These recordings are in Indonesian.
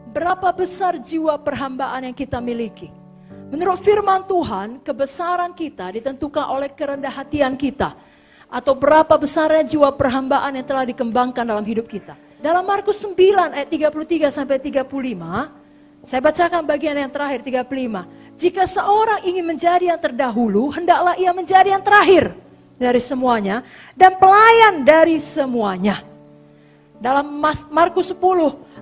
Berapa besar jiwa perhambaan yang kita miliki? Menurut firman Tuhan, kebesaran kita ditentukan oleh kerendah hatian kita. Atau berapa besarnya jiwa perhambaan yang telah dikembangkan dalam hidup kita. Dalam Markus 9 ayat 33 sampai 35, saya bacakan bagian yang terakhir 35. Jika seorang ingin menjadi yang terdahulu, hendaklah ia menjadi yang terakhir dari semuanya dan pelayan dari semuanya. Dalam Markus 10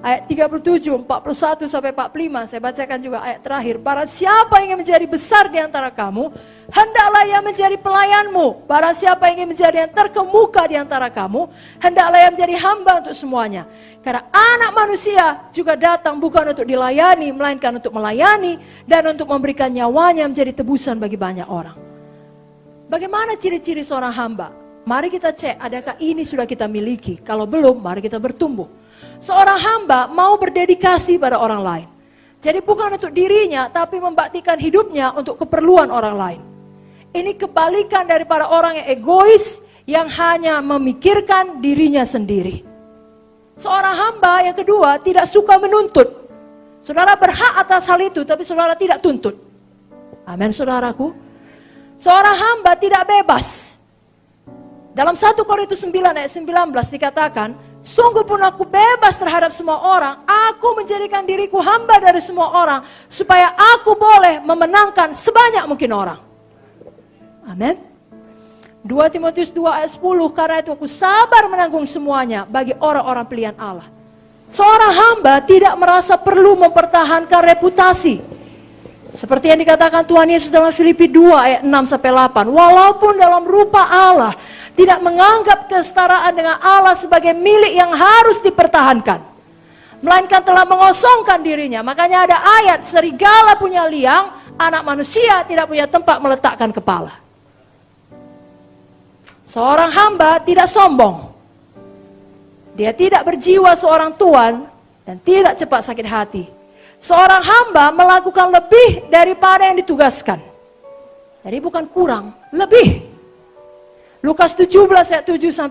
ayat 37, 41 sampai 45, saya bacakan juga ayat terakhir. Barang siapa ingin menjadi besar di antara kamu, hendaklah ia menjadi pelayanmu. Barang siapa ingin menjadi yang terkemuka di antara kamu, hendaklah ia menjadi hamba untuk semuanya. Karena anak manusia juga datang bukan untuk dilayani, melainkan untuk melayani dan untuk memberikan nyawanya menjadi tebusan bagi banyak orang. Bagaimana ciri-ciri seorang hamba? Mari kita cek, adakah ini sudah kita miliki? Kalau belum, mari kita bertumbuh. Seorang hamba mau berdedikasi pada orang lain. Jadi bukan untuk dirinya, tapi membaktikan hidupnya untuk keperluan orang lain. Ini kebalikan daripada orang yang egois, yang hanya memikirkan dirinya sendiri. Seorang hamba yang kedua tidak suka menuntut. Saudara berhak atas hal itu, tapi saudara tidak tuntut. Amin, saudaraku. Seorang hamba tidak bebas. Dalam 1 Korintus 9 ayat 19 dikatakan, sungguh pun aku bebas terhadap semua orang, aku menjadikan diriku hamba dari semua orang, supaya aku boleh memenangkan sebanyak mungkin orang. Amin. 2 Timotius 2 ayat 10, karena itu aku sabar menanggung semuanya bagi orang-orang pilihan Allah. Seorang hamba tidak merasa perlu mempertahankan reputasi. Seperti yang dikatakan Tuhan Yesus dalam Filipi 2 ayat 6-8, walaupun dalam rupa Allah, tidak menganggap kesetaraan dengan Allah sebagai milik yang harus dipertahankan, melainkan telah mengosongkan dirinya. Makanya ada ayat, serigala punya liang, anak manusia tidak punya tempat meletakkan kepala. Seorang hamba tidak sombong. Dia tidak berjiwa seorang tuan dan tidak cepat sakit hati. Seorang hamba melakukan lebih daripada yang ditugaskan. Jadi bukan kurang, lebih. Lukas 17 ayat 7-10.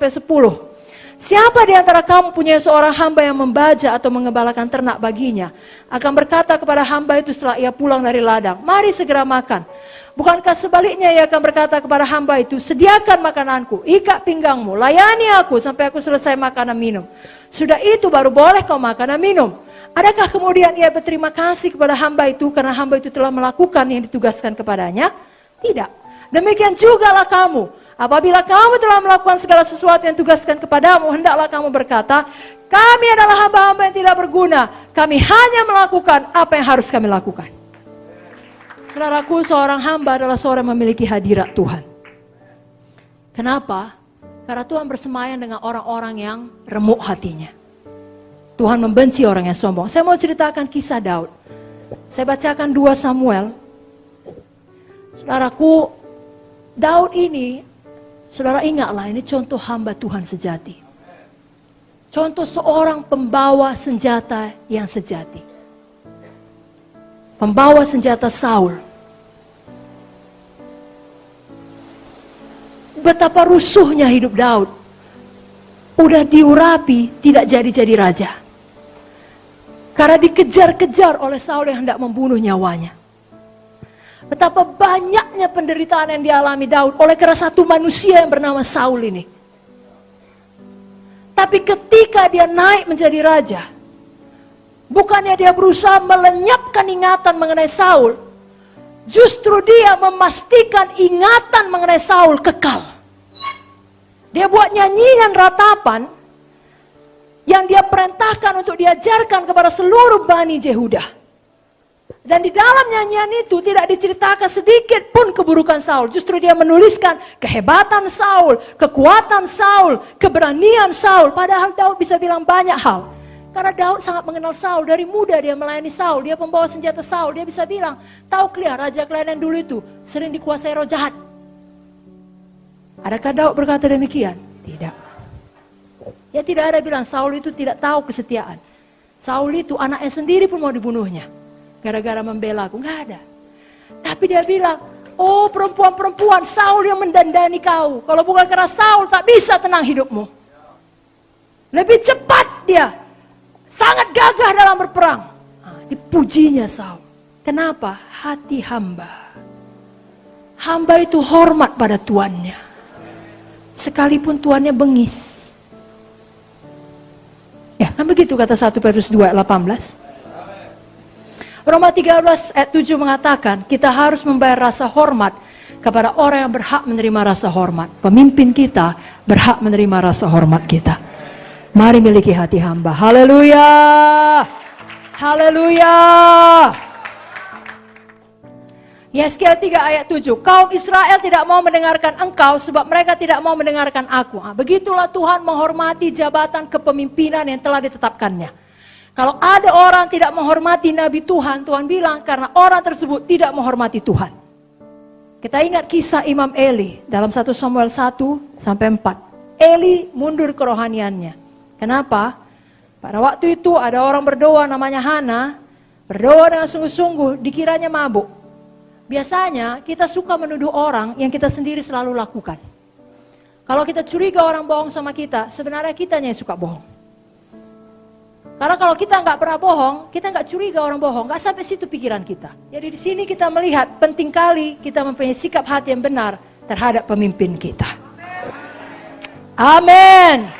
Siapa di antara kamu punya seorang hamba yang membaja atau mengembalakan ternak baginya, akan berkata kepada hamba itu setelah ia pulang dari ladang, mari segera makan. Bukankah sebaliknya ia akan berkata kepada hamba itu, sediakan makananku, ikat pinggangmu, layani aku sampai aku selesai makan dan minum. Sudah itu baru boleh kau makan dan minum. Adakah kemudian ia berterima kasih kepada hamba itu karena hamba itu telah melakukan yang ditugaskan kepadanya? Tidak. Demikian jugalah kamu. Apabila kamu telah melakukan segala sesuatu yang tugaskan kepadamu, hendaklah kamu berkata, kami adalah hamba-hamba yang tidak berguna. Kami hanya melakukan apa yang harus kami lakukan. Saudaraku, seorang hamba adalah seorang yang memiliki hadirat Tuhan. Kenapa? Karena Tuhan bersemayam dengan orang-orang yang remuk hatinya. Tuhan membenci orang yang sombong. Saya mau ceritakan kisah Daud. Saya bacakan 2 Samuel. Saudaraku, Daud ini, saudara ingatlah, ini contoh hamba Tuhan sejati. Contoh seorang pembawa senjata yang sejati. Pembawa senjata Saul. Betapa rusuhnya hidup Daud. Udah diurapi, tidak jadi raja. Karena dikejar-kejar oleh Saul yang hendak membunuh nyawanya. Betapa banyaknya penderitaan yang dialami Daud oleh karena satu manusia yang bernama Saul ini. Tapi ketika dia naik menjadi raja, bukannya dia berusaha melenyapkan ingatan mengenai Saul, justru dia memastikan ingatan mengenai Saul kekal. Dia buat nyanyian ratapan yang dia perintahkan untuk diajarkan kepada seluruh Bani Yehuda. Dan di dalam nyanyian itu tidak diceritakan sedikit pun keburukan Saul. Justru dia menuliskan kehebatan Saul, kekuatan Saul, keberanian Saul. Padahal Daud bisa bilang banyak hal. Karena Daud sangat mengenal Saul. Dari muda dia melayani Saul. Dia pembawa senjata Saul. Dia bisa bilang, tahu kalian raja kalian yang dulu itu sering dikuasai roh jahat. Adakah Daud berkata demikian? Tidak. Ya tidak ada bilang Saul itu tidak tahu kesetiaan. Saul itu anaknya sendiri pun mau dibunuhnya. Gara-gara membela aku, enggak ada. Tapi dia bilang, oh perempuan-perempuan, Saul yang mendandani kau. Kalau bukan karena Saul, tak bisa tenang hidupmu. Lebih cepat dia, sangat gagah dalam berperang. Pujinya Saul. Kenapa? Hati hamba. Hamba itu hormat pada tuannya. Sekalipun tuannya bengis. Ya, kan begitu kata 1 Petrus 2 ayat 18. Roma 13 ayat 7 mengatakan kita harus membayar rasa hormat kepada orang yang berhak menerima rasa hormat. Pemimpin kita berhak menerima rasa hormat kita. Mari miliki hati hamba. Haleluya. Haleluya. Yesaya 3 ayat 7. Kaum Israel tidak mau mendengarkan engkau sebab mereka tidak mau mendengarkan aku. Begitulah Tuhan menghormati jabatan kepemimpinan yang telah ditetapkannya. Kalau ada orang tidak menghormati Nabi Tuhan, Tuhan bilang karena orang tersebut tidak menghormati Tuhan. Kita ingat kisah Imam Eli dalam 1 Samuel 1 sampai 4. Eli mundur kerohaniannya. Kenapa? Pada waktu itu ada orang berdoa namanya Hana, berdoa dengan sungguh-sungguh, dikiranya mabuk. Biasanya kita suka menuduh orang yang kita sendiri selalu lakukan. Kalau kita curiga orang bohong sama kita, sebenarnya kitanya yang suka bohong. Karena kalau kita nggak pernah bohong, kita nggak curiga orang bohong, nggak sampai situ pikiran kita. Jadi di sini kita melihat penting kali kita mempunyai sikap hati yang benar terhadap pemimpin kita. Amin.